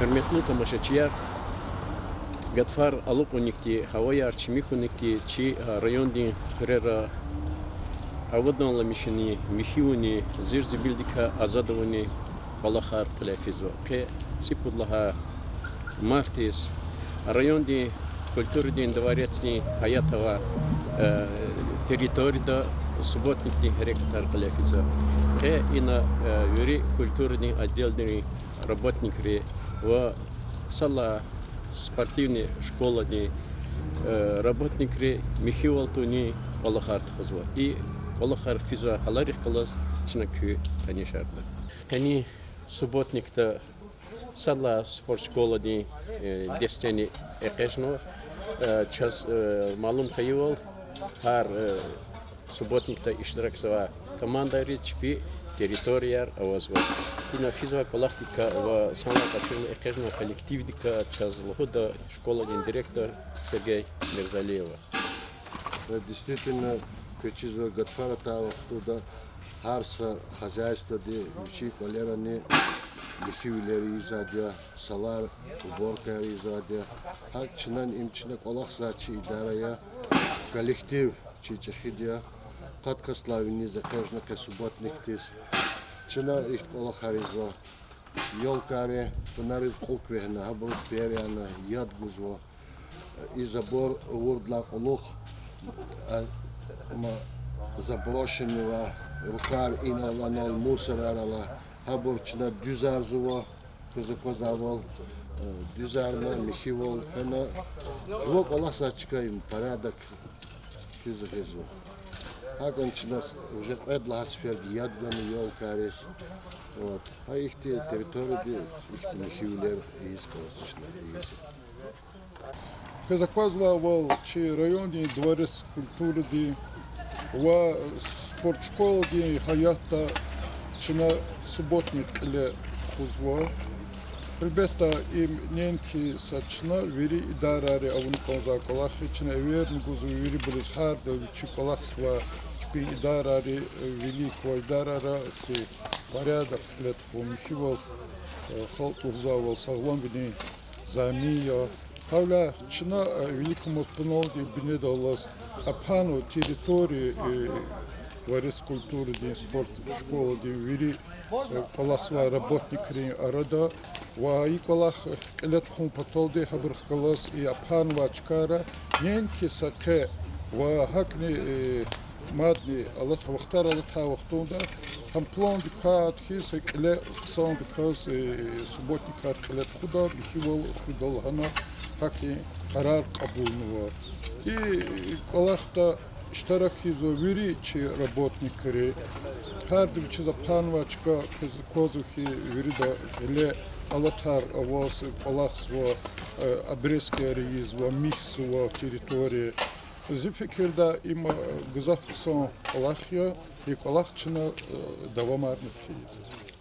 Hürmetli тамашачылар, Гатфар алукуникти, хавая арчимихуникти, чи райондин хрера аводнала мишини, михиуни, зирзибилдика азадовани калахар кляфизо. Ке ципудлаха мартис, районди культурдин дворецни хаятова территория субботникти ректор кляфизо. Ке ина юри культурный отдельный работники в сала спортивной школы работники Михиуалтуни Колохар хозва и Колохар физа халарих класс чнакю танишарда. Они субботник-то сала спортшкола ни десятини экешно час малум хаивал хар субботник-то иштираксова команда речпи территория авазва. И на физа коллектика в самом начале экежного коллективника час лохода школа директор Сергей Мерзалиева. Действительно, качество Гатфара туда харса хозяйство де учи колерани лихивлери изадя салар уборка изадя хакчнан имчна колахсачи идарая коллектив чичахидя каткаславини закажна касуботниктис чина их колахаризва ёлкаре тонариз куквехна хабрут перяна ядгузво и забор урдла колох заброшенного рукав иналанал мусорарала хабурчна дюзарзува козавал дюзарна михивол хана жвок аласачка им порядок тизгезу хаканчнас уже эдласфер ядган ёлкарес вот а их территории их михивлер искосочно есть. Казаказвал чи районе дворец культуры ди ва спортшкола ди хаята чина субботник ле хузва. Ребята им ненки сачна вери идарари авун конза колахи чина верн гузу вери близхар да чи колахсва чпи идарари великого идарара ти порядок лет хумхивал халтузавал саглам бини замия Havla Çına Великому Спиновде бинедалас апану территории дворец культуры день спорт школа день вери колахсва работники арада ва и колах клет хум патолде хабр колас и апан вачкара ненки саке ва хакни мадни аллах вахтар аллах вахтунда там план дикат хис кле сан дикас субботника клет худа бихивал худал хана حقی قرار قبول نوا. ای کلاختا اشتراکی زویری چی رابطنی کری. هر دو چیز پانوچکا که کوزوخی ویری دا لی алатар آواز کلاخ و ابرسکریز و میکس و تریتوری. زی فکر دا ایم گذافت سان کلاخیا یک کلاخ چنا دوام نکرد.